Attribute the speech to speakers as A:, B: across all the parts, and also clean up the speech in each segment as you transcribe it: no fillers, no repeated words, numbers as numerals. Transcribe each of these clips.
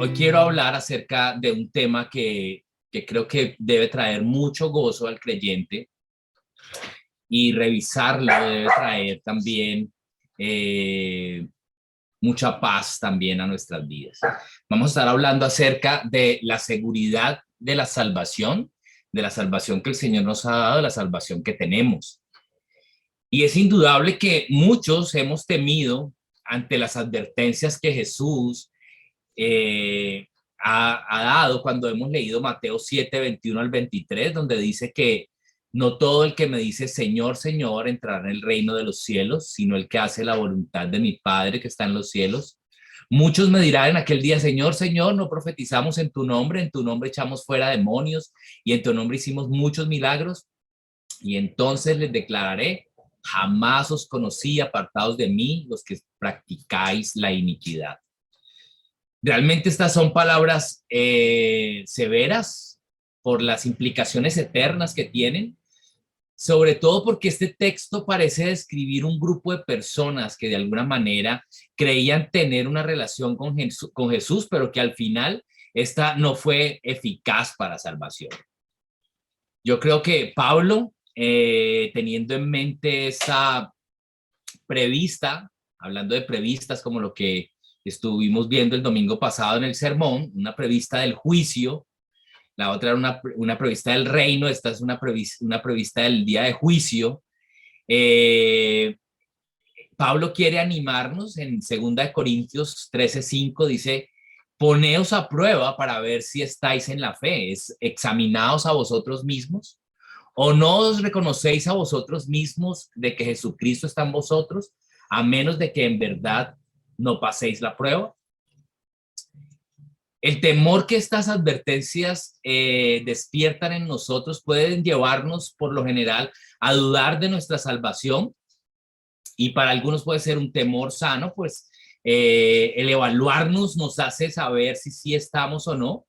A: Hoy quiero hablar acerca de un tema que creo que debe traer mucho gozo al creyente y revisarlo debe traer también mucha paz también a nuestras vidas. Vamos a estar hablando acerca de la seguridad de la salvación que el Señor nos ha dado, de la salvación que tenemos. Y es indudable que muchos hemos temido ante las advertencias que Jesús ha dado cuando hemos leído Mateo 7, 21 al 23, donde dice que no todo el que me dice Señor, Señor entrará en el reino de los cielos, sino el que hace la voluntad de mi Padre que está en los cielos. Muchos me dirán en aquel día, Señor, Señor, no profetizamos en tu nombre echamos fuera demonios y en tu nombre hicimos muchos milagros. Y entonces les declararé, jamás os conocí, apartados de mí, los que practicáis la iniquidad. Realmente estas son palabras severas por las implicaciones eternas que tienen, sobre todo porque este texto parece describir un grupo de personas que de alguna manera creían tener una relación con Jesús, pero que al final esta no fue eficaz para salvación. Yo creo que Pablo, teniendo en mente esa prevista, hablando de previstas como lo que estuvimos viendo el domingo pasado en el sermón, una prevista del juicio, la otra era una prevista del reino, esta es una prevista del día de juicio. Pablo quiere animarnos en 2 Corintios 13:5, dice, poneos a prueba para ver si estáis en la fe, examinaos a vosotros mismos, o no os reconocéis a vosotros mismos de que Jesucristo está en vosotros, a menos de que en verdad no paséis la prueba. El temor que estas advertencias despiertan en nosotros pueden llevarnos por lo general a dudar de nuestra salvación, y para algunos puede ser un temor sano, pues el evaluarnos nos hace saber si sí estamos o no.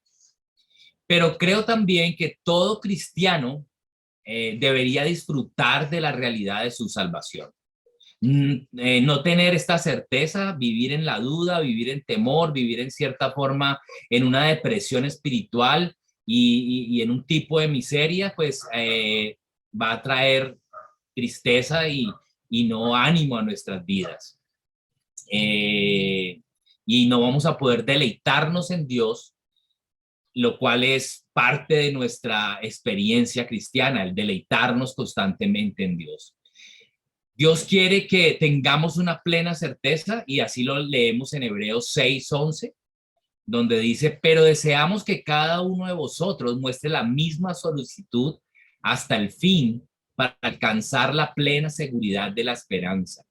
A: Pero creo también que todo cristiano debería disfrutar de la realidad de su salvación. No tener esta certeza, vivir en la duda, vivir en temor, vivir en cierta forma en una depresión espiritual y en un tipo de miseria, pues va a traer tristeza y no ánimo a nuestras vidas. Y no vamos a poder deleitarnos en Dios, lo cual es parte de nuestra experiencia cristiana, el deleitarnos constantemente en Dios. Dios quiere que tengamos una plena certeza y así lo leemos en Hebreos 6:11, donde dice, pero deseamos que cada uno de vosotros muestre la misma solicitud hasta el fin para alcanzar la plena seguridad de la esperanza.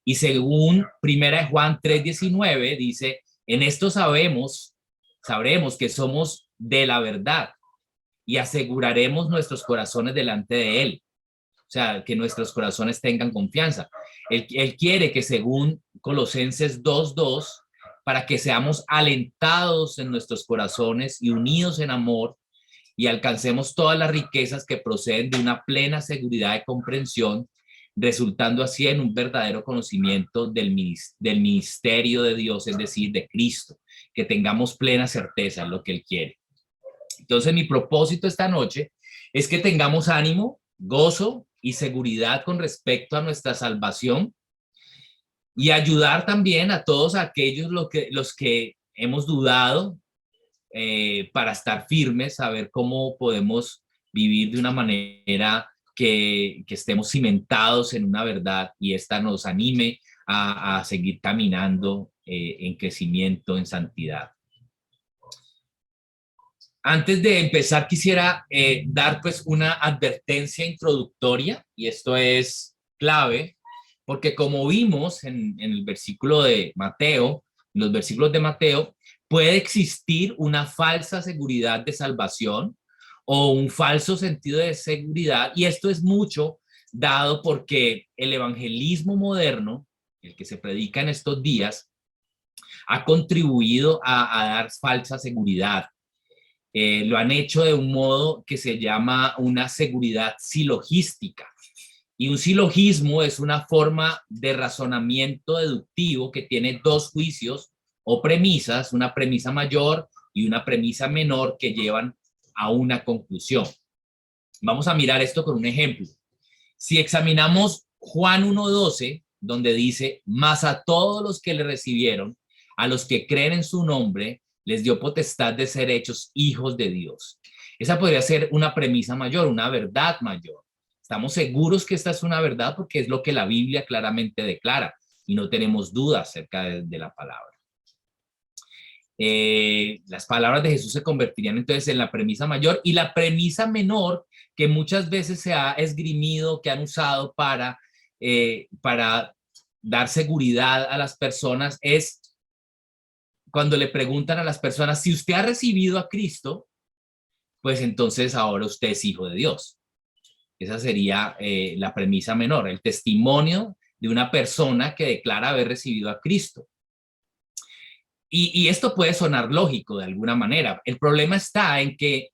A: Y según 1 Juan 3:19 dice, en esto sabremos que somos de la verdad y aseguraremos nuestros corazones delante de Él. O sea, que nuestros corazones tengan confianza. Él quiere que según Colosenses 2:2, para que seamos alentados en nuestros corazones y unidos en amor y alcancemos todas las riquezas que proceden de una plena seguridad de comprensión, resultando así en un verdadero conocimiento del ministerio de Dios, es decir, de Cristo, que tengamos plena certeza en lo que Él quiere. Entonces, mi propósito esta noche es que tengamos ánimo, gozo y seguridad con respecto a nuestra salvación y ayudar también a todos aquellos los que hemos dudado para estar firmes, saber cómo podemos vivir de una manera que estemos cimentados en una verdad y esta nos anime a seguir caminando en crecimiento, en santidad. Antes de empezar, quisiera dar pues una advertencia introductoria, y esto es clave, porque como vimos en el versículo de Mateo, en los versículos de Mateo, puede existir una falsa seguridad de salvación o un falso sentido de seguridad, y esto es mucho dado porque el evangelismo moderno, el que se predica en estos días, ha contribuido a dar falsa seguridad. Lo han hecho de un modo que se llama una seguridad silogística. Y un silogismo es una forma de razonamiento deductivo que tiene dos juicios o premisas, una premisa mayor y una premisa menor que llevan a una conclusión. Vamos a mirar esto con un ejemplo. Si examinamos Juan 1:12, donde dice, mas a todos los que le recibieron, a los que creen en su nombre, les dio potestad de ser hechos hijos de Dios. Esa podría ser una premisa mayor, una verdad mayor. Estamos seguros que esta es una verdad porque es lo que la Biblia claramente declara y no tenemos dudas acerca de la palabra. Las palabras de Jesús se convertirían entonces en la premisa mayor, y la premisa menor que muchas veces se ha esgrimido, que han usado para dar seguridad a las personas, es cuando le preguntan a las personas, si usted ha recibido a Cristo, pues entonces ahora usted es hijo de Dios. Esa sería la premisa menor, el testimonio de una persona que declara haber recibido a Cristo. Y esto puede sonar lógico de alguna manera. El problema está en que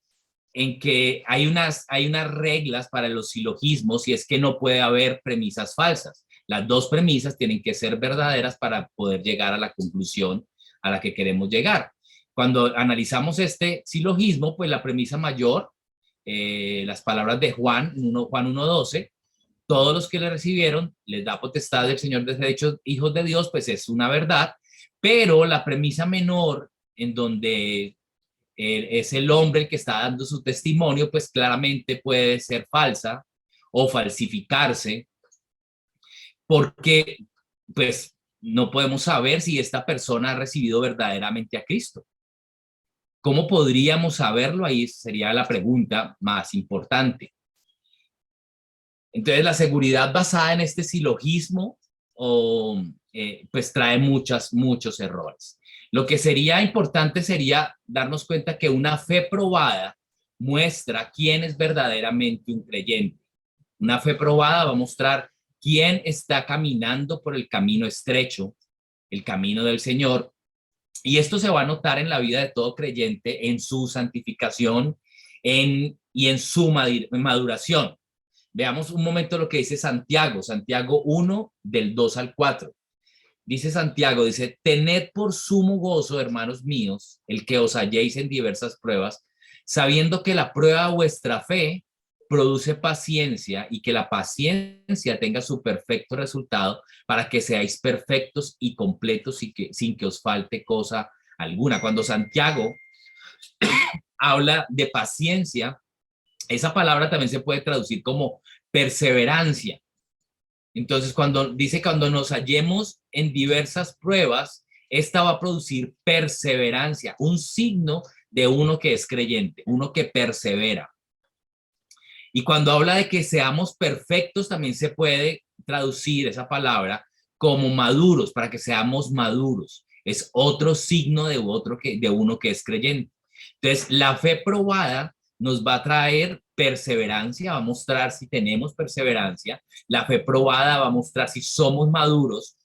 A: hay unas reglas para los silogismos, y es que no puede haber premisas falsas. Las dos premisas tienen que ser verdaderas para poder llegar a la conclusión a la que queremos llegar. Cuando analizamos este silogismo, pues la premisa mayor, las palabras de Juan 1:12, todos los que le recibieron les da potestad del Señor de ser hechos hijos de Dios, pues es una verdad. Pero la premisa menor, en donde es el hombre el que está dando su testimonio, pues claramente puede ser falsa o falsificarse, porque pues no podemos saber si esta persona ha recibido verdaderamente a Cristo. ¿Cómo podríamos saberlo? Ahí sería la pregunta más importante. Entonces, la seguridad basada en este silogismo pues trae muchos errores. Lo que sería importante sería darnos cuenta que una fe probada muestra quién es verdaderamente un creyente. Una fe probada va a mostrar quién está caminando por el camino estrecho, el camino del Señor. Y esto se va a notar en la vida de todo creyente, en su santificación y en su maduración. Veamos un momento lo que dice Santiago 1, del 2 al 4. Dice Santiago, dice, tened por sumo gozo, hermanos míos, el que os halléis en diversas pruebas, sabiendo que la prueba de vuestra fe produce paciencia, y que la paciencia tenga su perfecto resultado, para que seáis perfectos y completos y sin que os falte cosa alguna. Cuando Santiago habla de paciencia, esa palabra también se puede traducir como perseverancia. Entonces, cuando nos hallemos en diversas pruebas, esta va a producir perseverancia, un signo de uno que es creyente, uno que persevera. Y cuando habla de que seamos perfectos, también se puede traducir esa palabra como maduros, para que seamos maduros. Es otro signo de uno que es creyente. Entonces, la fe probada nos va a traer perseverancia, va a mostrar si tenemos perseverancia. La fe probada va a mostrar si somos maduros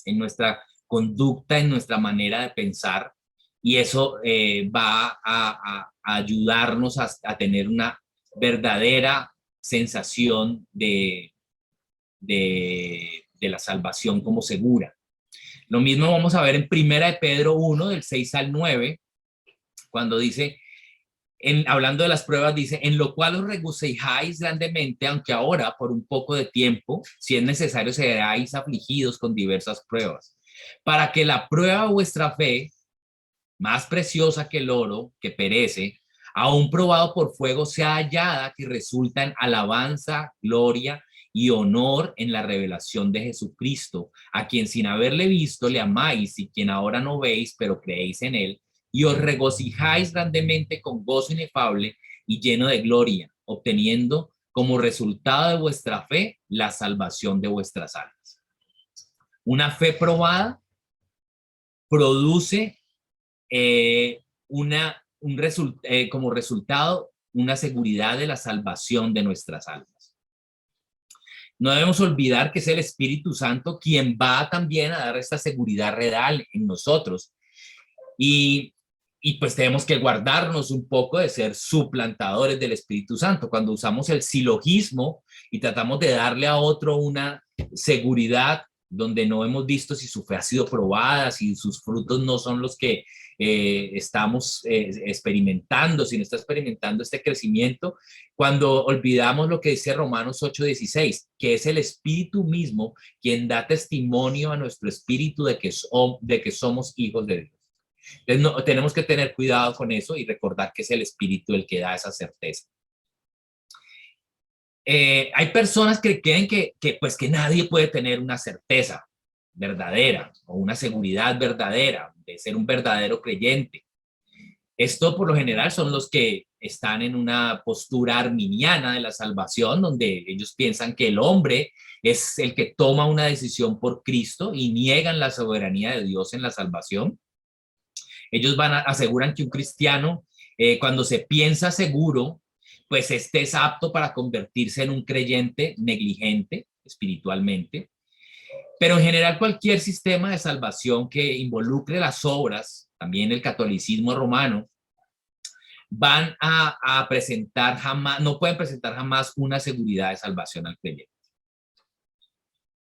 A: en nuestra conducta, en nuestra manera de pensar, y eso va a ayudarnos a tener una verdadera sensación de la salvación como segura. Lo mismo vamos a ver en Primera de Pedro 1, del 6 al 9, cuando dice, hablando de las pruebas, dice, en lo cual os regocijáis grandemente, aunque ahora por un poco de tiempo, si es necesario, seráis afligidos con diversas pruebas, para que la prueba de vuestra fe, más preciosa que el oro que perece, aún probado por fuego, sea hallada, que resulta en alabanza, gloria y honor en la revelación de Jesucristo, a quien sin haberle visto le amáis, y quien ahora no veis, pero creéis en él, y os regocijáis grandemente con gozo inefable y lleno de gloria, obteniendo como resultado de vuestra fe la salvación de vuestras almas. Una fe probada produce como resultado una seguridad de la salvación de nuestras almas. No debemos olvidar que es el Espíritu Santo quien va también a dar esta seguridad real en nosotros. Y pues tenemos que guardarnos un poco de ser suplantadores del Espíritu Santo. Cuando usamos el silogismo y tratamos de darle a otro una seguridad donde no hemos visto si su fe ha sido probada, si sus frutos no son los que estamos experimentando, si no está experimentando este crecimiento, cuando olvidamos lo que dice Romanos 8:16, que es el Espíritu mismo quien da testimonio a nuestro espíritu de que somos hijos de Dios. Entonces, tenemos que tener cuidado con eso y recordar que es el Espíritu el que da esa certeza. Hay personas que creen pues, que nadie puede tener una certeza verdadera o una seguridad verdadera de ser un verdadero creyente. Esto por lo general son los que están en una postura arminiana de la salvación, donde ellos piensan que el hombre es el que toma una decisión por Cristo y niegan la soberanía de Dios en la salvación. Ellos aseguran que un cristiano, cuando se piensa seguro, pues este es apto para convertirse en un creyente negligente espiritualmente. Pero en general cualquier sistema de salvación que involucre las obras, también el catolicismo romano, van a presentar jamás, no pueden presentar jamás una seguridad de salvación al creyente.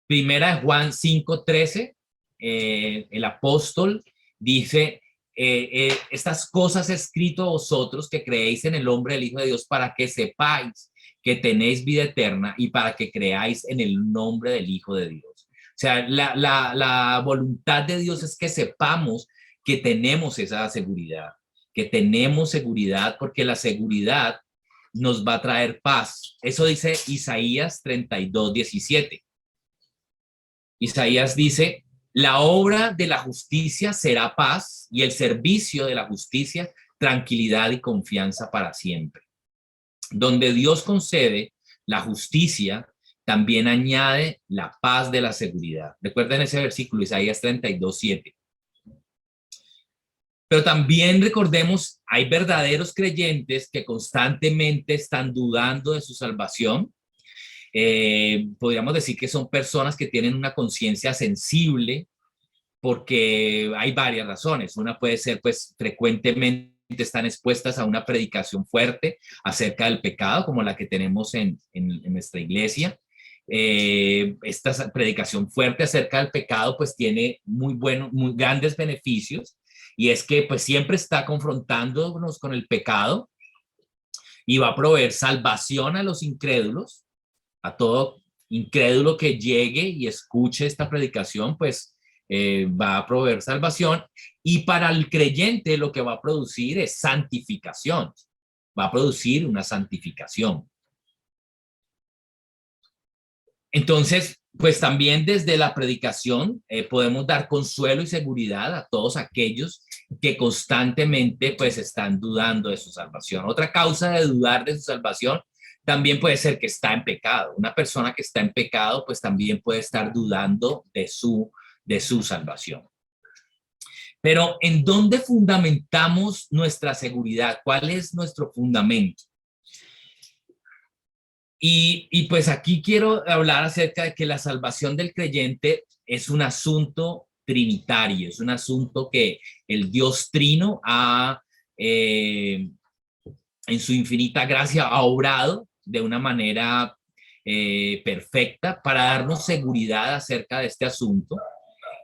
A: Primera de Juan 5:13, el apóstol dice, estas cosas he escrito a vosotros que creéis en el nombre del Hijo de Dios para que sepáis que tenéis vida eterna y para que creáis en el nombre del Hijo de Dios. O sea, la voluntad de Dios es que sepamos que tenemos esa seguridad, que tenemos seguridad, porque la seguridad nos va a traer paz. Eso dice Isaías 32:17. Isaías dice, la obra de la justicia será paz y el servicio de la justicia tranquilidad y confianza para siempre. Donde Dios concede la justicia, también añade la paz de la seguridad. Recuerden ese versículo, Isaías 32:7. Pero también recordemos, hay verdaderos creyentes que constantemente están dudando de su salvación. Podríamos decir que son personas que tienen una conciencia sensible, porque hay varias razones. Una puede ser, pues, frecuentemente están expuestas a una predicación fuerte acerca del pecado, como la que tenemos en nuestra iglesia. Esta predicación fuerte acerca del pecado, pues, tiene muy grandes beneficios, y es que, pues, siempre está confrontándonos con el pecado y va a proveer salvación a los incrédulos, a todo incrédulo que llegue y escuche esta predicación, pues va a proveer salvación, y para el creyente lo que va a producir es santificación, va a producir una santificación. Entonces, pues también desde la predicación podemos dar consuelo y seguridad a todos aquellos que constantemente pues están dudando de su salvación. Otra causa de dudar de su salvación también puede ser que está en pecado. Una persona que está en pecado pues también puede estar dudando de su salvación. Pero ¿en dónde fundamentamos nuestra seguridad? ¿Cuál es nuestro fundamento? Y pues aquí quiero hablar acerca de que la salvación del creyente es un asunto trinitario, es un asunto que el Dios Trino en su infinita gracia ha obrado de una manera perfecta para darnos seguridad acerca de este asunto,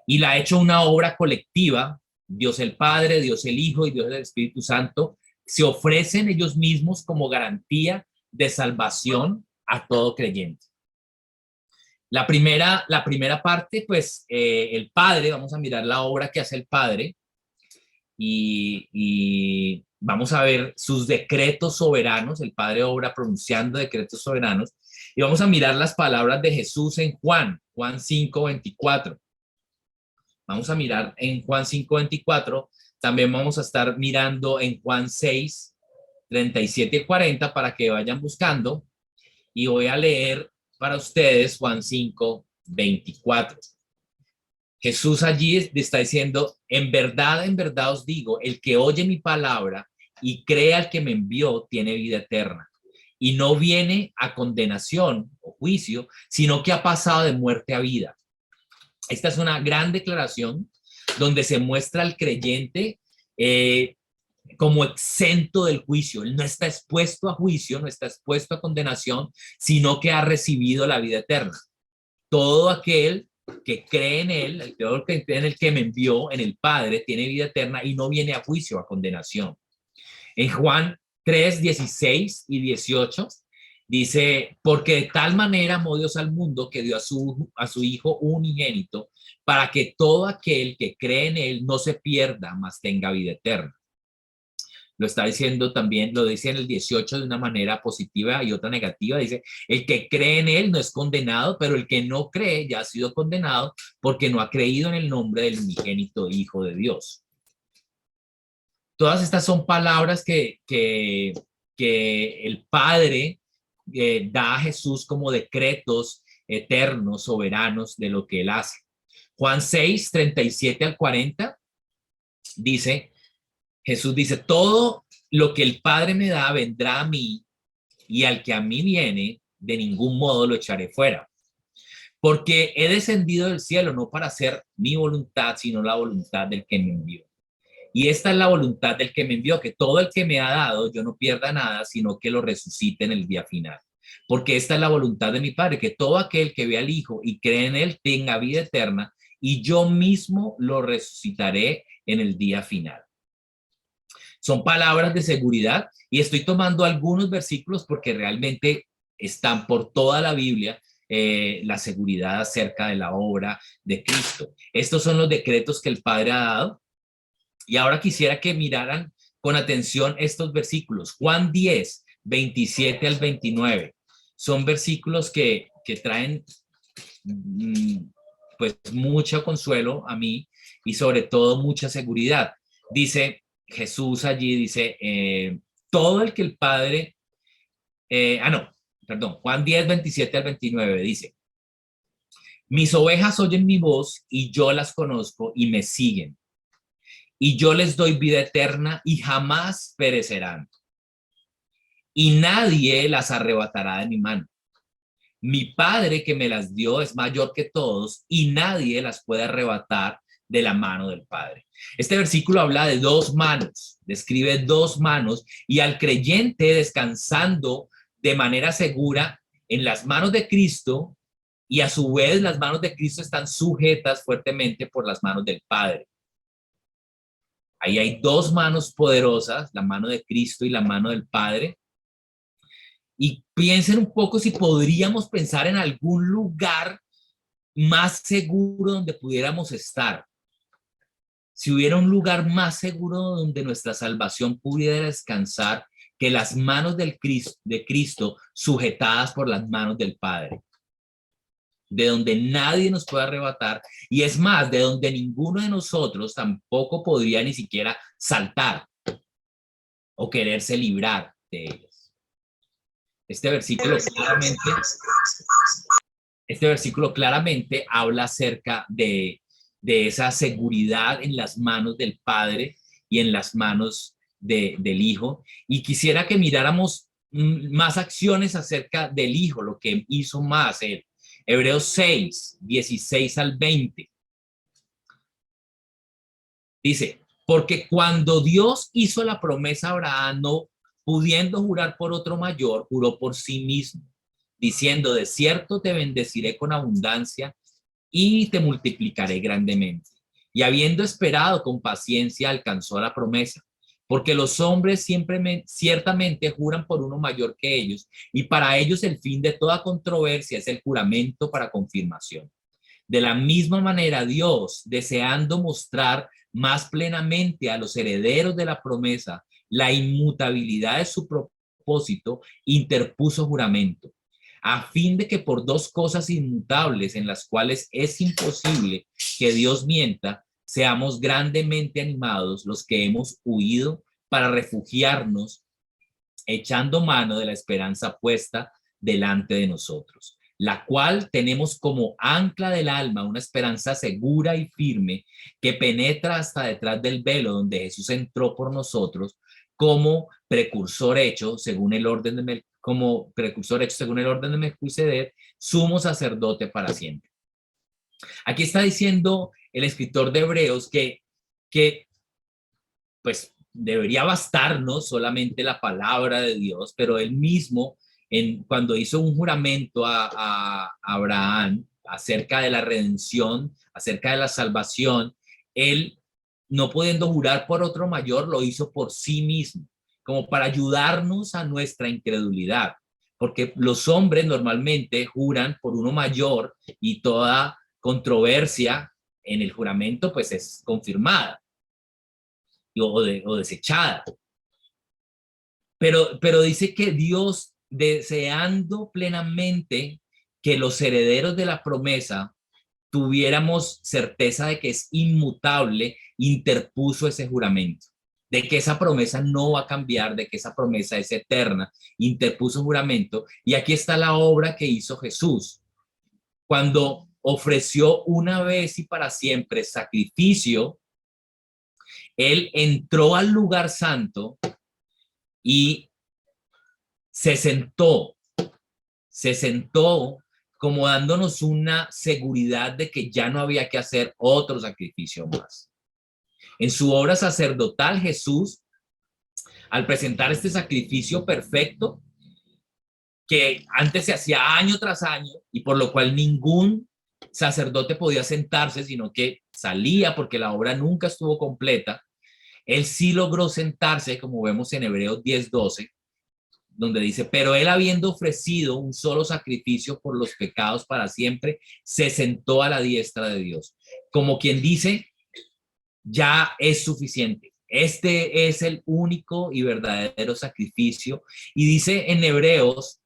A: y la ha hecho una obra colectiva. Dios el Padre, Dios el Hijo y Dios el Espíritu Santo se ofrecen ellos mismos como garantía de salvación a todo creyente. La primera parte, pues el Padre, vamos a mirar la obra que hace el Padre y vamos a ver sus decretos soberanos. El Padre obra pronunciando decretos soberanos, y vamos a mirar las palabras de Jesús en Juan 5:24. Vamos a mirar en Juan 5:24, también vamos a estar mirando en Juan 6:37-40 para que vayan buscando, y voy a leer para ustedes Juan 5:24. Jesús allí está diciendo, en verdad os digo, el que oye mi palabra y cree al que me envió tiene vida eterna, y no viene a condenación o juicio, sino que ha pasado de muerte a vida. Esta es una gran declaración donde se muestra al creyente como exento del juicio. Él no está expuesto a juicio, no está expuesto a condenación, sino que ha recibido la vida eterna. Todo aquel que cree en él, todo el que cree en el que me envió, en el Padre, tiene vida eterna y no viene a juicio, a condenación. En Juan 3, 16 y 18 dice, porque de tal manera amó Dios al mundo que dio a su Hijo unigénito para que todo aquel que cree en él no se pierda, mas tenga vida eterna. Lo está diciendo también, lo dice en el 18 de una manera positiva y otra negativa. Dice, el que cree en él no es condenado, pero el que no cree ya ha sido condenado porque no ha creído en el nombre del unigénito Hijo de Dios. Todas estas son palabras que el Padre da a Jesús como decretos eternos, soberanos de lo que él hace. Juan 6, 37 al 40 dice, Jesús dice, todo lo que el Padre me da vendrá a mí y al que a mí viene, de ningún modo lo echaré fuera. Porque he descendido del cielo no para hacer mi voluntad, sino la voluntad del que me envió. Y esta es la voluntad del que me envió, que todo el que me ha dado yo no pierda nada, sino que lo resucite en el día final. Porque esta es la voluntad de mi Padre, que todo aquel que ve al Hijo y cree en él tenga vida eterna, y yo mismo lo resucitaré en el día final. Son palabras de seguridad y estoy tomando algunos versículos porque realmente están por toda la Biblia, la seguridad acerca de la obra de Cristo. Estos son los decretos que el Padre ha dado. Y ahora quisiera que miraran con atención estos versículos. Juan 10, 27 al 29. Son versículos que traen pues mucho consuelo a mí y sobre todo mucha seguridad. Dice Jesús allí, dice, todo el que el Padre, Juan 10, 27 al 29 dice, mis ovejas oyen mi voz y yo las conozco y me siguen. Y yo les doy vida eterna y jamás perecerán. Y nadie las arrebatará de mi mano. Mi Padre que me las dio es mayor que todos y nadie las puede arrebatar de la mano del Padre. Este versículo habla de dos manos, describe dos manos y al creyente descansando de manera segura en las manos de Cristo y a su vez las manos de Cristo están sujetas fuertemente por las manos del Padre. Ahí hay dos manos poderosas, la mano de Cristo y la mano del Padre. Y piensen un poco si podríamos pensar en algún lugar más seguro donde pudiéramos estar. Si hubiera un lugar más seguro donde nuestra salvación pudiera descansar que las manos de Cristo sujetadas por las manos del Padre. De donde nadie nos puede arrebatar y es más, de donde ninguno de nosotros tampoco podría ni siquiera saltar o quererse librar de ellas. Este versículo claramente habla acerca de esa seguridad en las manos del Padre y en las manos del Hijo. Y quisiera que miráramos más acciones acerca del Hijo, lo que hizo más él. Hebreos 6, 16 al 20. Dice, porque cuando Dios hizo la promesa a Abraham, no pudiendo jurar por otro mayor, juró por sí mismo, diciendo, de cierto te bendeciré con abundancia y te multiplicaré grandemente. Y habiendo esperado con paciencia, alcanzó la promesa. Porque los hombres ciertamente juran por uno mayor que ellos, y para ellos el fin de toda controversia es el juramento para confirmación. De la misma manera, Dios, deseando mostrar más plenamente a los herederos de la promesa la inmutabilidad de su propósito, interpuso juramento, a fin de que por dos cosas inmutables en las cuales es imposible que Dios mienta, seamos grandemente animados los que hemos huido para refugiarnos, echando mano de la esperanza puesta delante de nosotros, la cual tenemos como ancla del alma una esperanza segura y firme que penetra hasta detrás del velo donde Jesús entró por nosotros como precursor hecho según el orden de Melquisedec, sumo sacerdote para siempre. Aquí está diciendo el escritor de Hebreos que pues debería bastarnos solamente la palabra de Dios, pero él mismo, cuando hizo un juramento a Abraham, acerca de la redención, acerca de la salvación, él, no pudiendo jurar por otro mayor, lo hizo por sí mismo, como para ayudarnos a nuestra incredulidad, porque los hombres normalmente juran por uno mayor y toda controversia en el juramento pues es confirmada o desechada. Pero dice que Dios, deseando plenamente que los herederos de la promesa tuviéramos certeza de que es inmutable, interpuso ese juramento, de que esa promesa no va a cambiar, de que esa promesa es eterna, interpuso juramento. Y aquí está la obra que hizo Jesús, cuando ofreció una vez y para siempre sacrificio. Él entró al lugar santo y se sentó, se sentó como dándonos una seguridad de que ya no había que hacer otro sacrificio más. En su obra sacerdotal, Jesús, al presentar este sacrificio perfecto, que antes se hacía año tras año y por lo cual ningún sacerdote podía sentarse, sino que salía porque la obra nunca estuvo completa, él sí logró sentarse, como vemos en Hebreos 10:12, donde dice, pero él habiendo ofrecido un solo sacrificio por los pecados para siempre, se sentó a la diestra de Dios. Como quien dice, ya es suficiente. Este es el único y verdadero sacrificio. Y dice en Hebreos,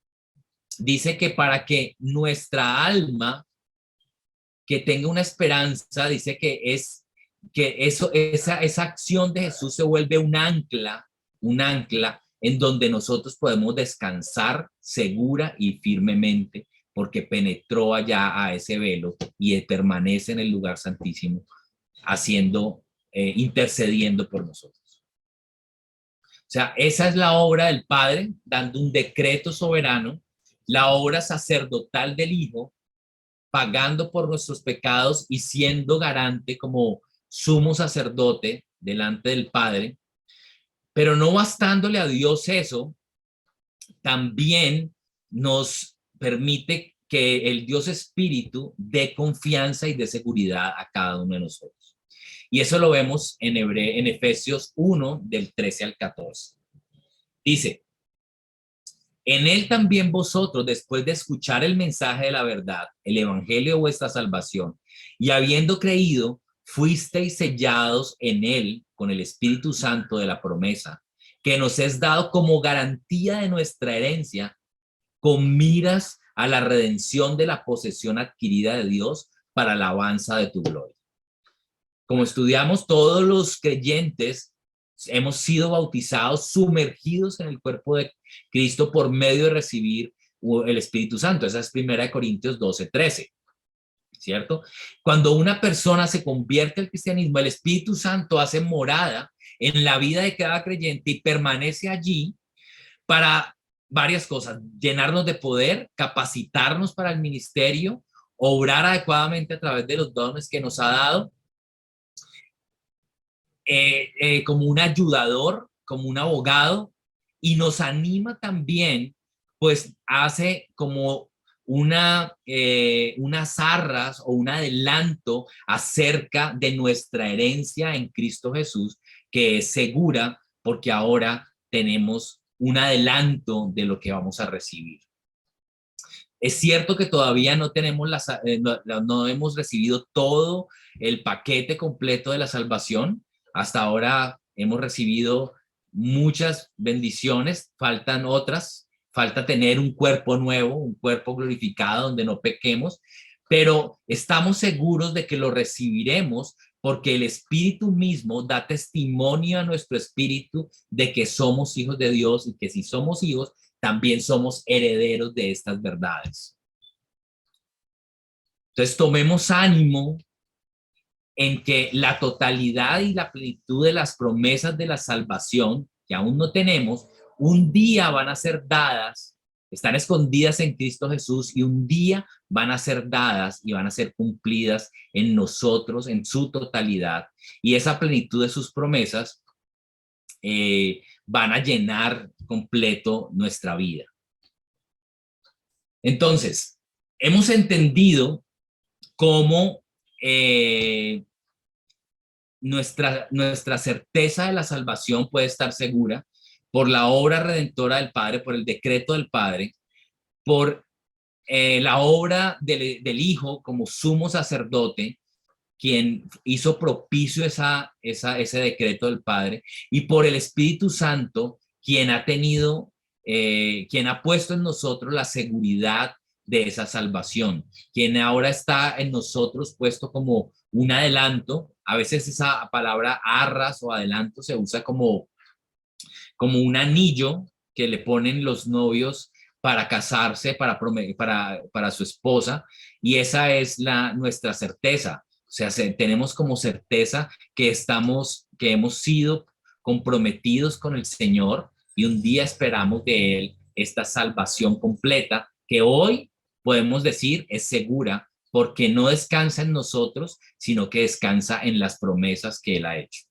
A: dice que para que nuestra alma, que tenga una esperanza, dice que esa acción de Jesús se vuelve un ancla en donde nosotros podemos descansar segura y firmemente, porque penetró allá a ese velo y permanece en el lugar santísimo, haciendo, intercediendo por nosotros. O sea, esa es la obra del Padre, dando un decreto soberano, la obra sacerdotal del Hijo, pagando por nuestros pecados y siendo garante como sumo sacerdote delante del Padre. Pero no bastándole a Dios eso, también nos permite que el Dios Espíritu dé confianza y dé seguridad a cada uno de nosotros. Y eso lo vemos en Efesios 1, del 13 al 14. Dice, en él también vosotros, después de escuchar el mensaje de la verdad, el evangelio de vuestra salvación, y habiendo creído, fuisteis sellados en él con el Espíritu Santo de la promesa, que nos es dado como garantía de nuestra herencia, con miras a la redención de la posesión adquirida de Dios para la alabanza de tu gloria. Como estudiamos, todos los creyentes hemos sido bautizados, sumergidos en el cuerpo de Cristo por medio de recibir el Espíritu Santo. Esa es 1 Corintios 12:13, ¿cierto? Cuando una persona se convierte al cristianismo, el Espíritu Santo hace morada en la vida de cada creyente y permanece allí para varias cosas: llenarnos de poder, capacitarnos para el ministerio, obrar adecuadamente a través de los dones que nos ha dado, como un ayudador, como un abogado, y nos anima también, pues hace como unas arras o un adelanto acerca de nuestra herencia en Cristo Jesús, que es segura porque ahora tenemos un adelanto de lo que vamos a recibir. Es cierto que todavía no tenemos no hemos recibido todo el paquete completo de la salvación. Hasta ahora hemos recibido muchas bendiciones, faltan otras, falta tener un cuerpo nuevo, un cuerpo glorificado donde no pequemos, pero estamos seguros de que lo recibiremos porque el Espíritu mismo da testimonio a nuestro espíritu de que somos hijos de Dios y que si somos hijos, también somos herederos de estas verdades. Entonces tomemos ánimo en que la totalidad y la plenitud de las promesas de la salvación, que aún no tenemos, un día van a ser dadas, están escondidas en Cristo Jesús y un día van a ser dadas y van a ser cumplidas en nosotros en su totalidad. Y esa plenitud de sus promesas van a llenar completo nuestra vida. Entonces, hemos entendido cómo nuestra certeza de la salvación puede estar segura por la obra redentora del Padre, por el decreto del Padre, por la obra del Hijo como sumo sacerdote, quien hizo propicio ese decreto del Padre, y por el Espíritu Santo, quien quien ha puesto en nosotros la seguridad de esa salvación, quien ahora está en nosotros puesto como un adelanto. A veces esa palabra arras o adelanto se usa como un anillo que le ponen los novios para casarse, para su esposa, y esa es nuestra certeza. O sea, tenemos como certeza que hemos sido comprometidos con el Señor y un día esperamos de Él esta salvación completa que hoy podemos decir es segura porque no descansa en nosotros, sino que descansa en las promesas que Él ha hecho.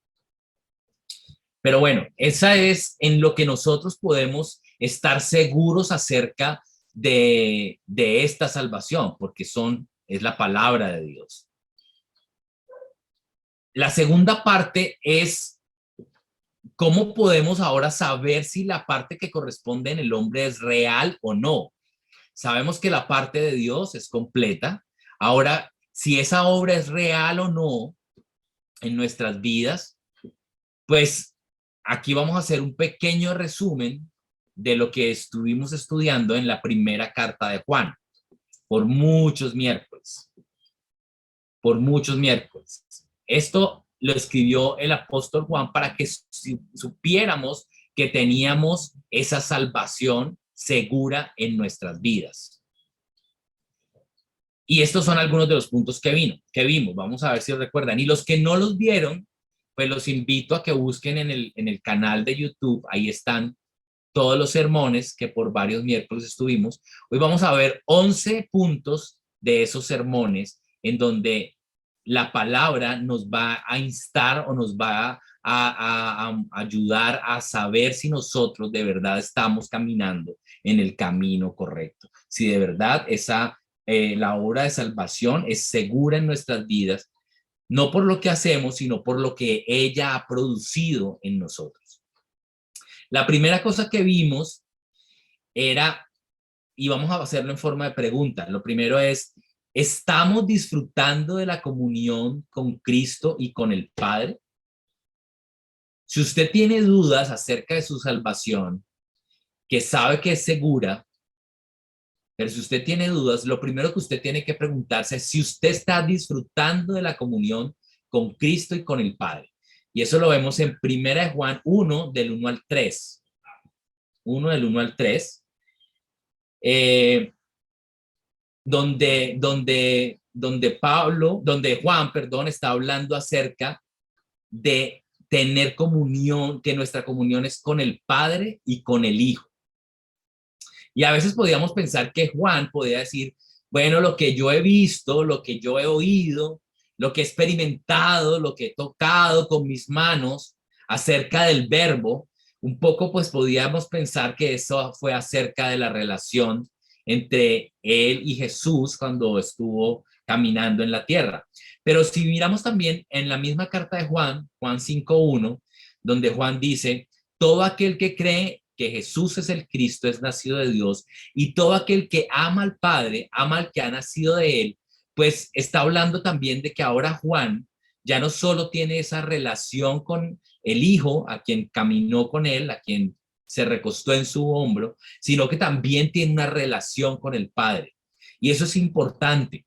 A: Pero bueno, esa es en lo que nosotros podemos estar seguros acerca de esta salvación, porque es la palabra de Dios. La segunda parte es cómo podemos ahora saber si la parte que corresponde en el hombre es real o no. Sabemos que la parte de Dios es completa. Ahora, si esa obra es real o no en nuestras vidas, pues aquí vamos a hacer un pequeño resumen de lo que estuvimos estudiando en la primera carta de Juan, por muchos miércoles. Esto lo escribió el apóstol Juan para que supiéramos que teníamos esa salvación segura en nuestras vidas. Y estos son algunos de los puntos que vimos. Vamos a ver si los recuerdan. Y los que no los vieron, pues los invito a que busquen en el canal de YouTube. Ahí están todos los sermones que por varios miércoles estuvimos. Hoy vamos a ver 11 puntos de esos sermones en donde la palabra nos va a instar o nos va a ayudar a saber si nosotros de verdad estamos caminando en el camino correcto. Si de verdad la obra de salvación es segura en nuestras vidas, no por lo que hacemos, sino por lo que ella ha producido en nosotros. La primera cosa que vimos era, y vamos a hacerlo en forma de pregunta, lo primero es, ¿estamos disfrutando de la comunión con Cristo y con el Padre? Si usted tiene dudas acerca de su salvación, que sabe que es segura, pero si usted tiene dudas, lo primero que usted tiene que preguntarse es si usted está disfrutando de la comunión con Cristo y con el Padre. Y eso lo vemos en 1 Juan 1, del 1 al 3. 1 del 1 al 3. Donde Juan, perdón, está hablando acerca de tener comunión, que nuestra comunión es con el Padre y con el Hijo. Y a veces podríamos pensar que Juan podía decir, bueno, lo que yo he visto, lo que yo he oído, lo que he experimentado, lo que he tocado con mis manos acerca del verbo, un poco pues podíamos pensar que eso fue acerca de la relación entre él y Jesús cuando estuvo caminando en la tierra. Pero si miramos también en la misma carta de Juan 5:1, donde Juan dice, todo aquel que cree que Jesús es el Cristo es nacido de Dios, y todo aquel que ama al Padre, ama al que ha nacido de él, pues está hablando también de que ahora Juan ya no solo tiene esa relación con el Hijo, a quien caminó con él, a quien se recostó en su hombro, sino que también tiene una relación con el Padre. Y eso es importante.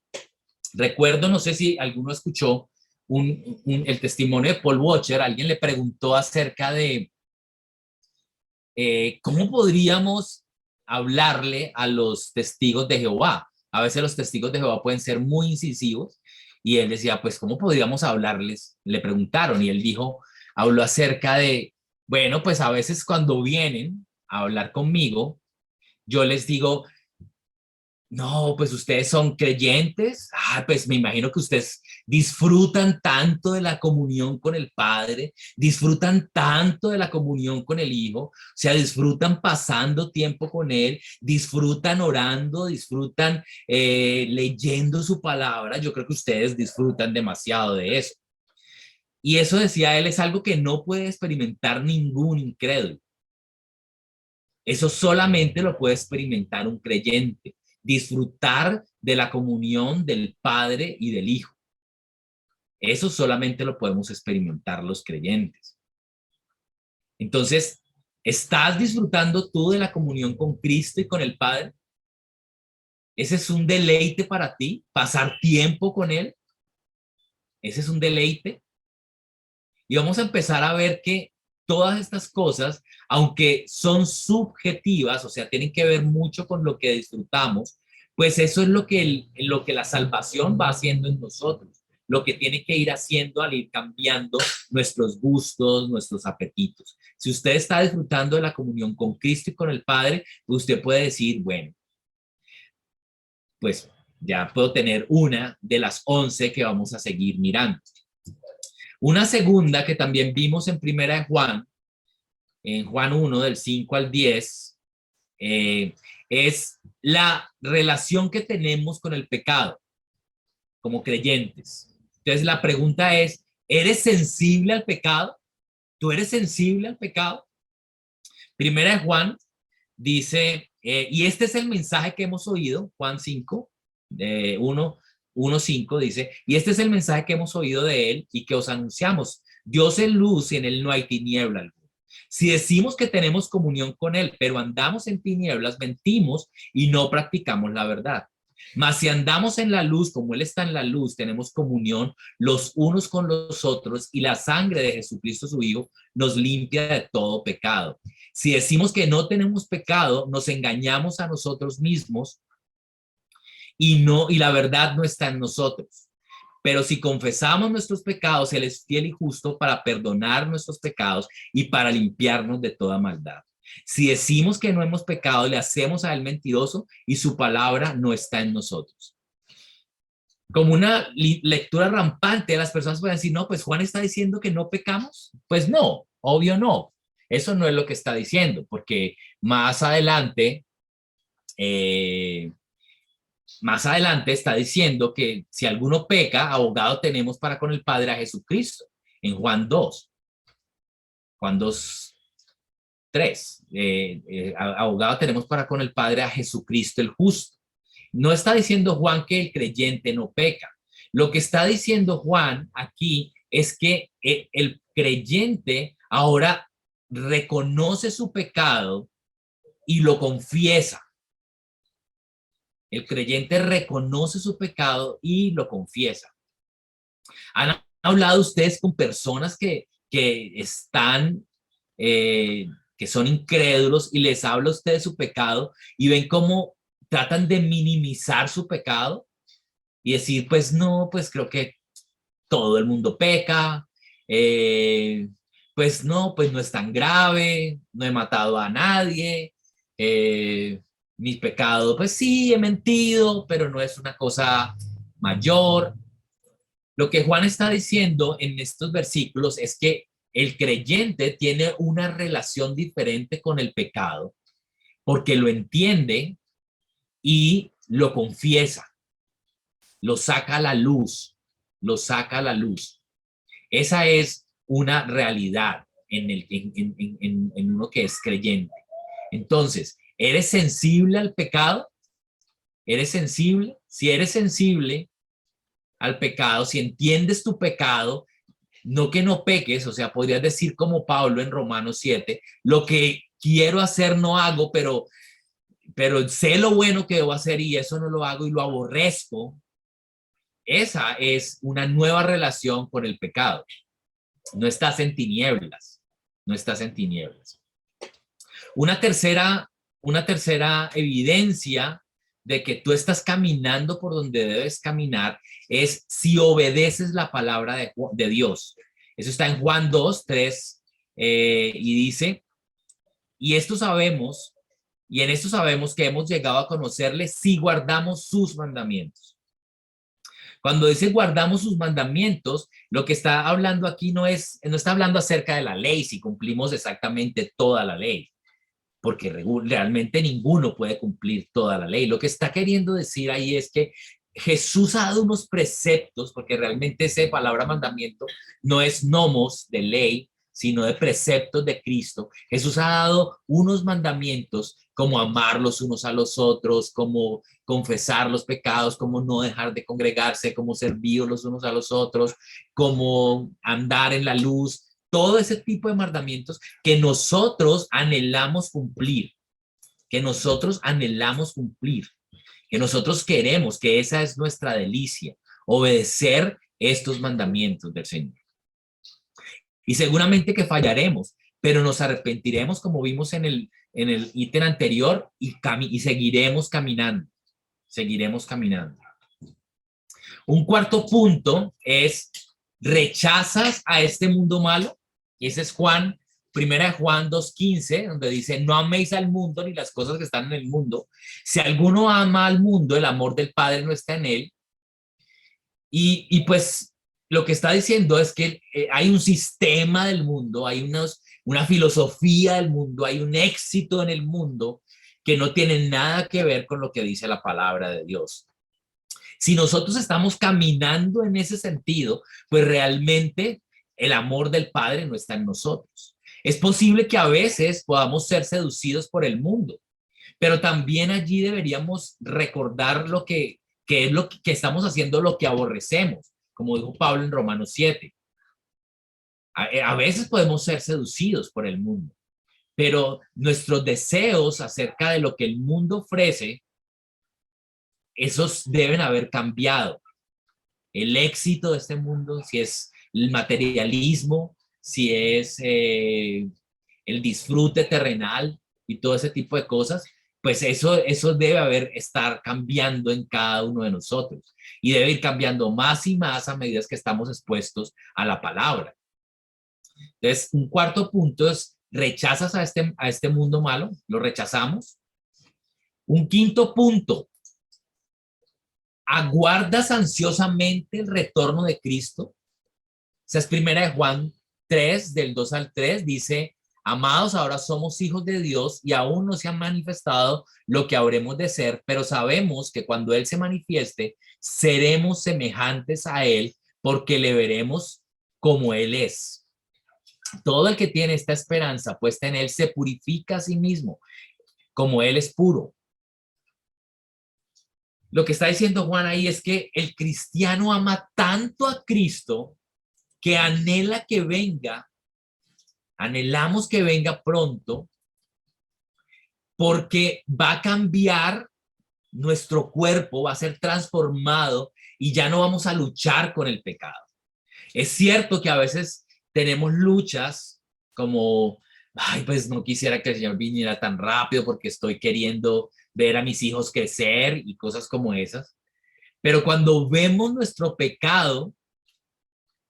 A: Recuerdo, no sé si alguno escuchó el testimonio de Paul Washer. Alguien le preguntó acerca de cómo podríamos hablarle a los testigos de Jehová. A veces los testigos de Jehová pueden ser muy incisivos, y él decía, pues, ¿cómo podríamos hablarles? Le preguntaron y él habló acerca de, bueno, pues a veces cuando vienen a hablar conmigo, yo les digo, No, pues ustedes son creyentes. Pues me imagino que ustedes disfrutan tanto de la comunión con el Padre, disfrutan tanto de la comunión con el Hijo, o sea, disfrutan pasando tiempo con Él, disfrutan orando, disfrutan leyendo su palabra. Yo creo que ustedes disfrutan demasiado de eso. Y eso, decía él, es algo que no puede experimentar ningún incrédulo. Eso solamente lo puede experimentar un creyente, disfrutar de la comunión del Padre y del Hijo. Eso solamente lo podemos experimentar los creyentes. Entonces, ¿estás disfrutando tú de la comunión con Cristo y con el Padre? ¿Ese es un deleite para ti? ¿Pasar tiempo con Él? ¿Ese es un deleite? Y vamos a empezar a ver que todas estas cosas, aunque son subjetivas, o sea, tienen que ver mucho con lo que disfrutamos, pues eso es lo que la salvación va haciendo en nosotros, lo que tiene que ir haciendo al ir cambiando nuestros gustos, nuestros apetitos. Si usted está disfrutando de la comunión con Cristo y con el Padre, usted puede decir, bueno, pues ya puedo tener una de las 11 que vamos a seguir mirando. Una segunda que también vimos en Primera de Juan, en Juan 1, del 5 al 10, es la relación que tenemos con el pecado como creyentes. Entonces la pregunta es, ¿eres sensible al pecado? ¿Tú eres sensible al pecado? Primera de Juan dice, y este es el mensaje que hemos oído, Juan 5, 1:5 dice, y este es el mensaje que hemos oído de él y que os anunciamos. Dios es luz y en él no hay tiniebla alguna. Si decimos que tenemos comunión con él, pero andamos en tinieblas, mentimos y no practicamos la verdad. Mas si andamos en la luz, como él está en la luz, tenemos comunión los unos con los otros y la sangre de Jesucristo su Hijo nos limpia de todo pecado. Si decimos que no tenemos pecado, nos engañamos a nosotros mismos y la verdad no está en nosotros. Pero si confesamos nuestros pecados, Él es fiel y justo para perdonar nuestros pecados y para limpiarnos de toda maldad. Si decimos que no hemos pecado, le hacemos a Él mentiroso y su palabra no está en nosotros. Como una lectura rampante, las personas pueden decir, no, pues Juan está diciendo que no pecamos. Pues no, obvio no. Eso no es lo que está diciendo, porque más adelante está diciendo que si alguno peca, abogado tenemos para con el Padre a Jesucristo, en Juan 2, Juan 2, 3, abogado tenemos para con el Padre a Jesucristo el justo. No está diciendo Juan que el creyente no peca. Lo que está diciendo Juan aquí es que el creyente ahora reconoce su pecado y lo confiesa. El creyente reconoce su pecado y lo confiesa. ¿Han hablado ustedes con personas que están, que son incrédulos y les habla usted de su pecado y ven cómo tratan de minimizar su pecado y decir, pues no, pues creo que todo el mundo peca, pues no es tan grave, no he matado a nadie, mi pecado, pues sí, he mentido, pero no es una cosa mayor. Lo que Juan está diciendo en estos versículos es que el creyente tiene una relación diferente con el pecado porque lo entiende y lo confiesa, lo saca a la luz, lo saca a la luz. Esa es una realidad en uno que es creyente. Entonces, ¿eres sensible al pecado? ¿Eres sensible? Si eres sensible al pecado, si entiendes tu pecado, no que no peques, o sea, podrías decir como Pablo en Romanos 7, lo que quiero hacer no hago, pero sé lo bueno que debo hacer y eso no lo hago y lo aborrezco. Esa es una nueva relación con el pecado. No estás en tinieblas, no estás en tinieblas. Una tercera evidencia de que tú estás caminando por donde debes caminar es si obedeces la palabra de Dios. Eso está en Juan 2, 3, y dice, y esto sabemos Y en esto sabemos que hemos llegado a conocerle si guardamos sus mandamientos. Cuando dice guardamos sus mandamientos, lo que está hablando aquí no está hablando acerca de la ley, si cumplimos exactamente toda la ley, porque realmente ninguno puede cumplir toda la ley. Lo que está queriendo decir ahí es que Jesús ha dado unos preceptos, porque realmente esa palabra mandamiento no es nomos de ley, sino de preceptos de Cristo. Jesús ha dado unos mandamientos como amar los unos a los otros, como confesar los pecados, como no dejar de congregarse, como servir los unos a los otros, como andar en la luz, todo ese tipo de mandamientos que nosotros anhelamos cumplir, que nosotros anhelamos cumplir, que nosotros queremos, que esa es nuestra delicia, obedecer estos mandamientos del Señor. Y seguramente que fallaremos, pero nos arrepentiremos como vimos en el ítem anterior y seguiremos caminando, seguiremos caminando. Un cuarto punto es, ¿rechazas a este mundo malo? Y ese es primera de Juan 2:15, donde dice, no améis al mundo ni las cosas que están en el mundo. Si alguno ama al mundo, el amor del Padre no está en él. Y pues lo que está diciendo es que hay un sistema del mundo, hay una filosofía del mundo, hay un éxito en el mundo que no tiene nada que ver con lo que dice la palabra de Dios. Si nosotros estamos caminando en ese sentido, pues realmente el amor del Padre no está en nosotros. Es posible que a veces podamos ser seducidos por el mundo, pero también allí deberíamos recordar que es lo que estamos haciendo, lo que aborrecemos, como dijo Pablo en Romanos 7. A veces podemos ser seducidos por el mundo, pero nuestros deseos acerca de lo que el mundo ofrece, esos deben haber cambiado. El éxito de este mundo, si es el materialismo, si es el disfrute terrenal y todo ese tipo de cosas, pues eso debe estar cambiando en cada uno de nosotros y debe ir cambiando más y más a medida que estamos expuestos a la palabra. Entonces, un cuarto punto es, ¿rechazas a este mundo malo? ¿Lo rechazamos? Un quinto punto, ¿aguardas ansiosamente el retorno de Cristo? Esa es primera de Juan 3, del 2 al 3, dice, amados, ahora somos hijos de Dios y aún no se ha manifestado lo que habremos de ser, pero sabemos que cuando Él se manifieste, seremos semejantes a Él porque le veremos como Él es. Todo el que tiene esta esperanza puesta en Él se purifica a sí mismo, como Él es puro. Lo que está diciendo Juan ahí es que el cristiano ama tanto a Cristo que anhela que venga, anhelamos que venga pronto, porque va a cambiar nuestro cuerpo, va a ser transformado y ya no vamos a luchar con el pecado. Es cierto que a veces tenemos luchas como, ay, pues no quisiera que el Señor viniera tan rápido porque estoy queriendo ver a mis hijos crecer y cosas como esas. Pero cuando vemos nuestro pecado,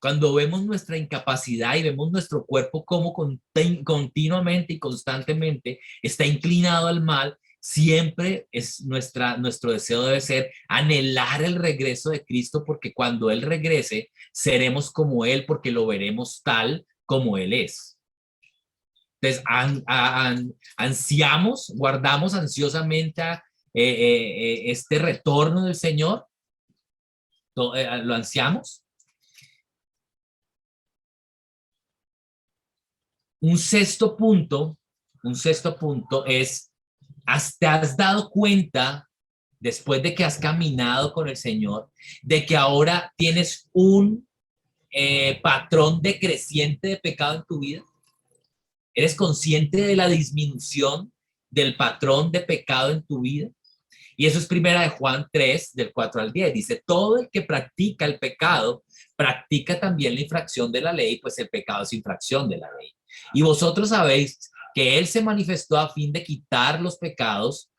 A: cuando vemos nuestra incapacidad y vemos nuestro cuerpo como continuamente y constantemente está inclinado al mal, siempre es nuestro deseo debe ser anhelar el regreso de Cristo, porque cuando Él regrese, seremos como Él, porque lo veremos tal como Él es. Entonces, ansiamos, guardamos ansiosamente este retorno del Señor. ¿Lo ansiamos? Un sexto punto es, ¿te has dado cuenta, después de que has caminado con el Señor, de que ahora tienes un patrón decreciente de pecado en tu vida? ¿Eres consciente de la disminución del patrón de pecado en tu vida? Y eso es primera de Juan 3, del 4 al 10. Dice, todo el que practica el pecado, practica también la infracción de la ley, pues el pecado es infracción de la ley. Y vosotros sabéis que Él se manifestó a fin de quitar los pecados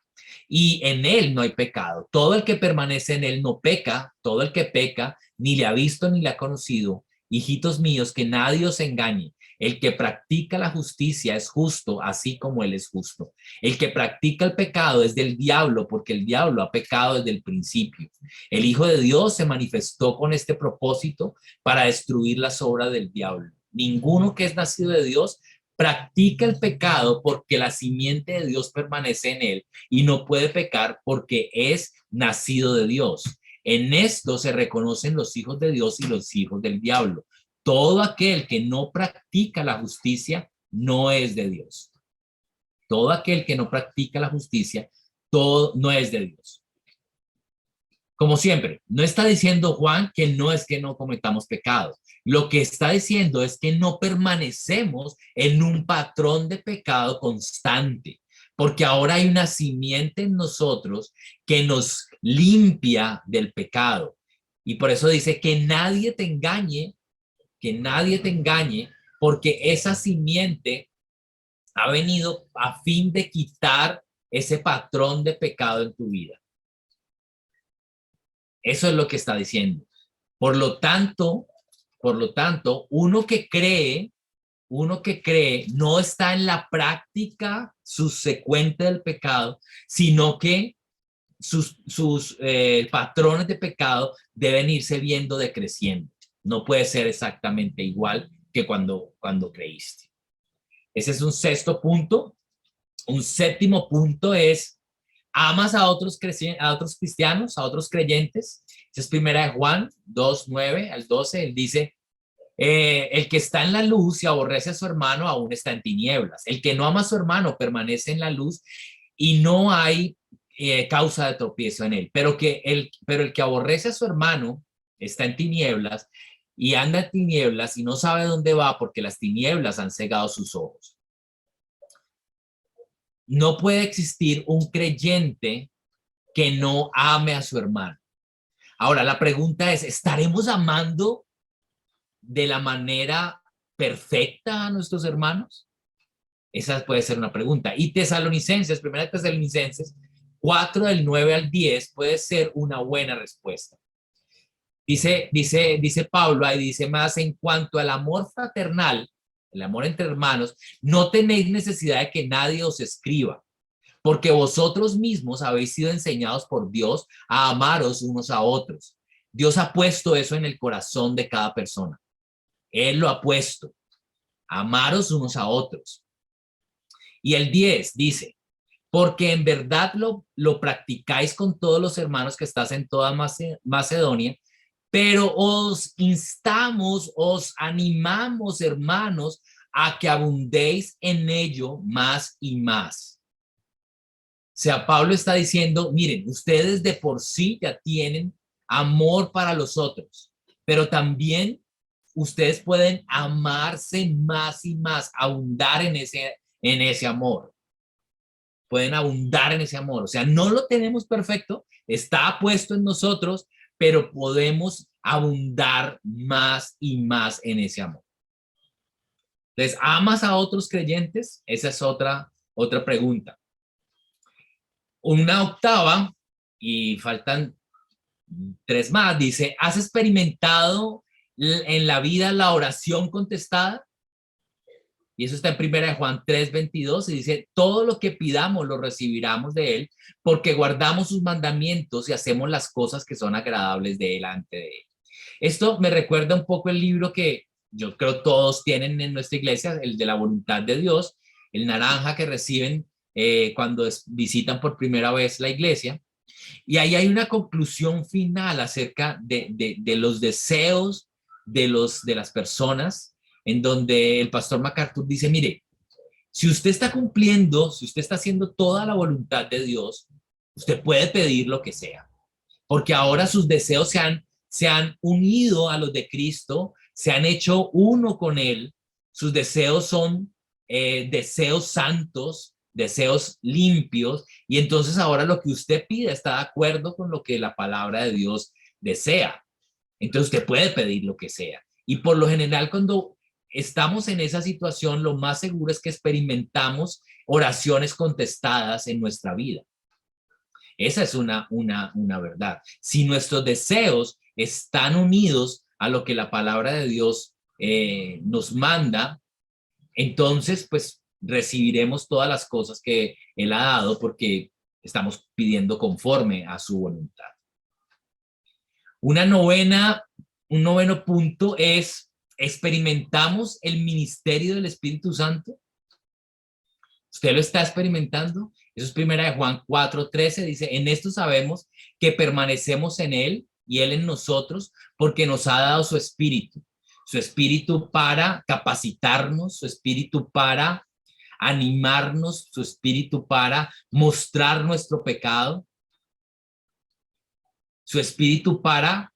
A: y en Él no hay pecado. Todo el que permanece en Él no peca, todo el que peca ni le ha visto ni le ha conocido. Hijitos míos, que nadie os engañe. El que practica la justicia es justo, así como él es justo. El que practica el pecado es del diablo, porque el diablo ha pecado desde el principio. El Hijo de Dios se manifestó con este propósito para destruir las obras del diablo. Ninguno que es nacido de Dios practica el pecado, porque la simiente de Dios permanece en él y no puede pecar porque es nacido de Dios. En esto se reconocen los hijos de Dios y los hijos del diablo. Todo aquel que no practica la justicia no es de Dios. Todo aquel que no practica la justicia, todo no es de Dios. Como siempre, no está diciendo Juan que no es que no cometamos pecados. Lo que está diciendo es que no permanecemos en un patrón de pecado constante, porque ahora hay una simiente en nosotros que nos limpia del pecado. Y por eso dice que nadie te engañe, porque esa simiente ha venido a fin de quitar ese patrón de pecado en tu vida. Eso es lo que está diciendo. Por lo tanto, uno que cree no está en la práctica subsecuente del pecado, sino que sus patrones de pecado deben irse viendo decreciendo. No puede ser exactamente igual que cuando creíste. Ese es un sexto punto. Un séptimo punto es: amas a otros cristianos, a otros creyentes. Esa es primera de Juan 2:9 al 12. Él dice: el que está en la luz y aborrece a su hermano aún está en tinieblas. El que no ama a su hermano permanece en la luz y no hay causa de tropiezo en él. Pero el que aborrece a su hermano está en tinieblas y anda en tinieblas y no sabe dónde va, porque las tinieblas han cegado sus ojos. No puede existir un creyente que no ame a su hermano. Ahora, la pregunta es: ¿estaremos amando de la manera perfecta a nuestros hermanos? Esa puede ser una pregunta. Y Tesalonicenses, primera Tesalonicenses 4 del 9 al 10 puede ser una buena respuesta. Dice Pablo, ahí dice más: en cuanto al amor fraternal, el amor entre hermanos, no tenéis necesidad de que nadie os escriba, porque vosotros mismos habéis sido enseñados por Dios a amaros unos a otros. Dios ha puesto eso en el corazón de cada persona. Él lo ha puesto. Amaros unos a otros. Y el 10 dice: porque en verdad lo practicáis con todos los hermanos que estás en toda Macedonia, pero os instamos, os animamos, hermanos, a que abundéis en ello más y más. O sea, Pablo está diciendo: miren, ustedes de por sí ya tienen amor para los otros, pero también ustedes pueden amarse más y más, abundar en ese amor. Pueden abundar en ese amor. O sea, no lo tenemos perfecto, está puesto en nosotros, pero podemos abundar más y más en ese amor. Entonces, ¿amas a otros creyentes? Esa es otra pregunta. Una octava, y faltan 3 más, dice: ¿has experimentado en la vida la oración contestada? Y eso está en primera de Juan 3:22, y dice: todo lo que pidamos lo recibiremos de él, porque guardamos sus mandamientos y hacemos las cosas que son agradables delante de él. Esto me recuerda un poco el libro que yo creo todos tienen en nuestra iglesia, el de la voluntad de Dios, el naranja que reciben cuando visitan por primera vez la iglesia. Y ahí hay una conclusión final acerca de los deseos de las personas, en donde el pastor MacArthur dice: mire, si usted está cumpliendo, si usted está haciendo toda la voluntad de Dios, usted puede pedir lo que sea, porque ahora sus deseos se han unido a los de Cristo, se han hecho uno con él. Sus deseos son deseos santos, deseos limpios, y entonces ahora lo que usted pide está de acuerdo con lo que la palabra de Dios desea. Entonces usted puede pedir lo que sea. Y por lo general, cuando estamos en esa situación, lo más seguro es que experimentamos oraciones contestadas en nuestra vida. Esa es una verdad. Si nuestros deseos están unidos a lo que la palabra de Dios nos manda, entonces pues recibiremos todas las cosas que Él ha dado porque estamos pidiendo conforme a su voluntad. Un noveno punto es: ¿experimentamos el ministerio del Espíritu Santo? ¿Usted lo está experimentando? Eso es primera de Juan 4:13, dice: en esto sabemos que permanecemos en Él y Él en nosotros, porque nos ha dado su espíritu para capacitarnos, su espíritu para animarnos, su espíritu para mostrar nuestro pecado, su espíritu para,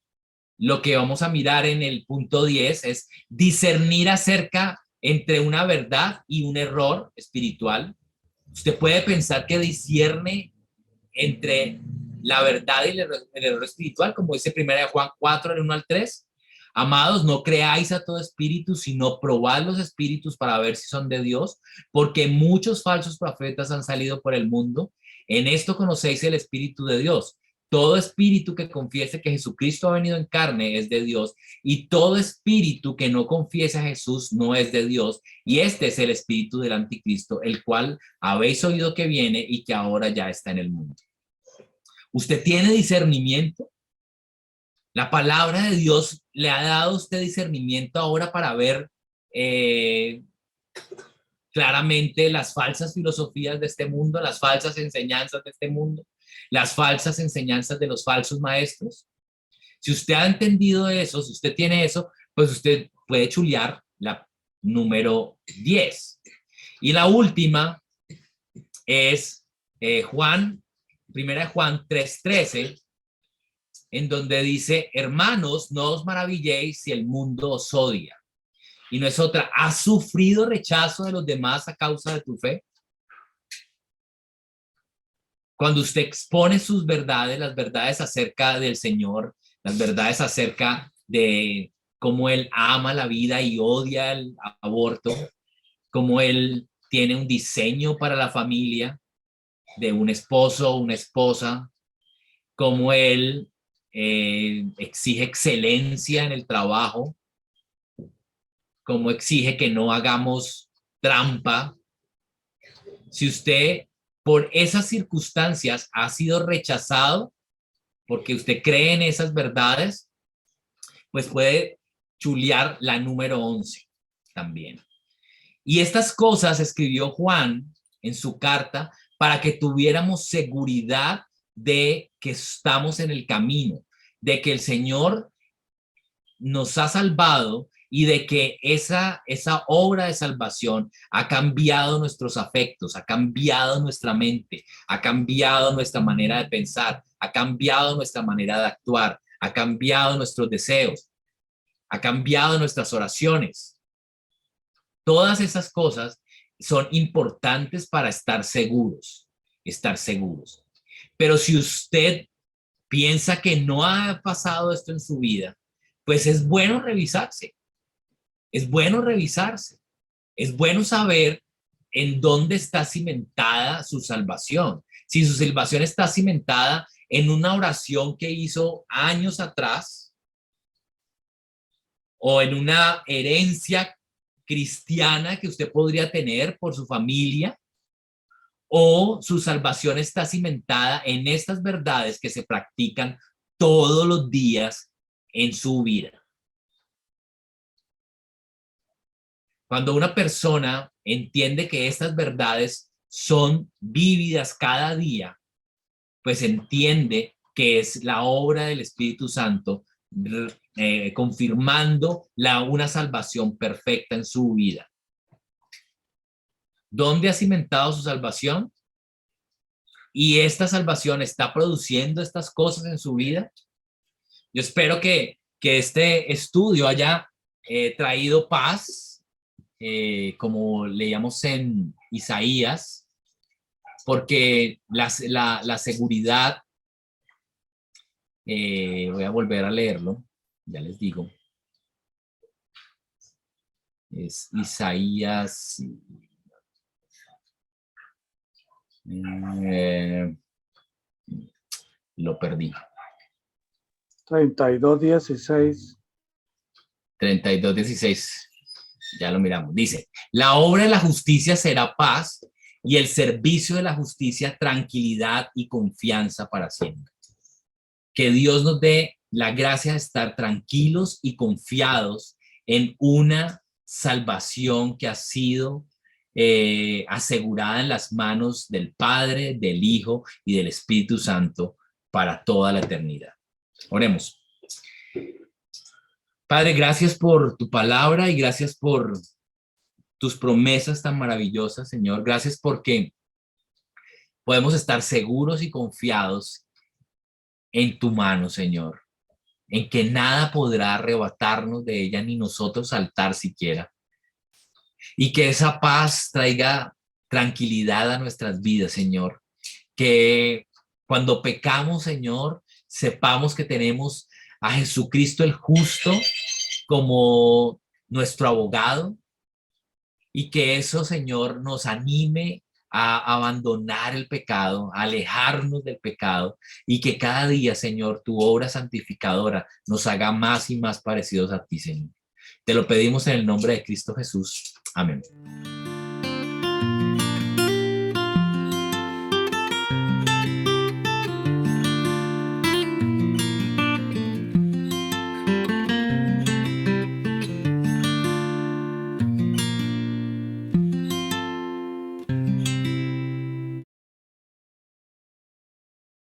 A: lo que vamos a mirar en el punto 10, es discernir acerca entre una verdad y un error espiritual. Usted puede pensar que discierne entre la verdad y el error espiritual, como dice 1 Juan 4, del 1 al 3. Amados, no creáis a todo espíritu, sino probad los espíritus para ver si son de Dios, porque muchos falsos profetas han salido por el mundo. En esto conocéis el Espíritu de Dios. Todo espíritu que confiese que Jesucristo ha venido en carne es de Dios, y todo espíritu que no confiese a Jesús no es de Dios, y este es el espíritu del anticristo, el cual habéis oído que viene y que ahora ya está en el mundo. ¿Usted tiene discernimiento? La palabra de Dios le ha dado a usted discernimiento ahora para ver claramente las falsas filosofías de este mundo, las falsas enseñanzas de este mundo, las falsas enseñanzas de los falsos maestros. Si usted ha entendido eso, si usted tiene eso, pues usted puede chulear la número 10. Y la última es primera Juan 3:13, en donde dice: hermanos, no os maravilléis si el mundo os odia. Y no es otra: ¿has sufrido rechazo de los demás a causa de tu fe? Cuando usted expone sus verdades, las verdades acerca del Señor, las verdades acerca de cómo Él ama la vida y odia el aborto, cómo Él tiene un diseño para la familia de un esposo, una esposa, cómo Él exige excelencia en el trabajo, cómo exige que no hagamos trampa. Si usted por esas circunstancias ha sido rechazado porque usted cree en esas verdades, pues puede chulear la número 11 también. Y estas cosas escribió Juan en su carta para que tuviéramos seguridad de que estamos en el camino, de que el Señor nos ha salvado y de que esa obra de salvación ha cambiado nuestros afectos, ha cambiado nuestra mente, ha cambiado nuestra manera de pensar, ha cambiado nuestra manera de actuar, ha cambiado nuestros deseos, ha cambiado nuestras oraciones. Todas esas cosas son importantes para estar seguros. Pero si usted piensa que no ha pasado esto en su vida, pues es bueno revisarse. Es bueno revisarse. Es bueno saber en dónde está cimentada su salvación. Si su salvación está cimentada en una oración que hizo años atrás o en una herencia cristiana que usted podría tener por su familia, o su salvación está cimentada en estas verdades que se practican todos los días en su vida. Cuando una persona entiende que estas verdades son vívidas cada día, pues entiende que es la obra del Espíritu Santo confirmando una salvación perfecta en su vida. ¿Dónde ha cimentado su salvación? ¿Y esta salvación está produciendo estas cosas en su vida? Yo espero que este estudio haya traído paz, como leíamos en Isaías, porque la seguridad, voy a volver a leerlo, ya les digo, es Isaías, lo perdí.
B: 32:16.
A: 32:16. Ya lo miramos. Dice, la obra de la justicia será paz y el servicio de la justicia tranquilidad y confianza para siempre. Que Dios nos dé la gracia de estar tranquilos y confiados en una salvación que ha sido asegurada en las manos del Padre, del Hijo y del Espíritu Santo para toda la eternidad. Oremos. Padre, gracias por tu palabra y gracias por tus promesas tan maravillosas, Señor. Gracias porque podemos estar seguros y confiados en tu mano, Señor, en que nada podrá arrebatarnos de ella ni nosotros saltar siquiera. Y que esa paz traiga tranquilidad a nuestras vidas, Señor. Que cuando pecamos, Señor, sepamos que tenemos a Jesucristo el justo como nuestro abogado y que eso, Señor, nos anime a abandonar el pecado, a alejarnos del pecado y que cada día, Señor, tu obra santificadora nos haga más y más parecidos a ti, Señor. Te lo pedimos en el nombre de Cristo Jesús. Amén.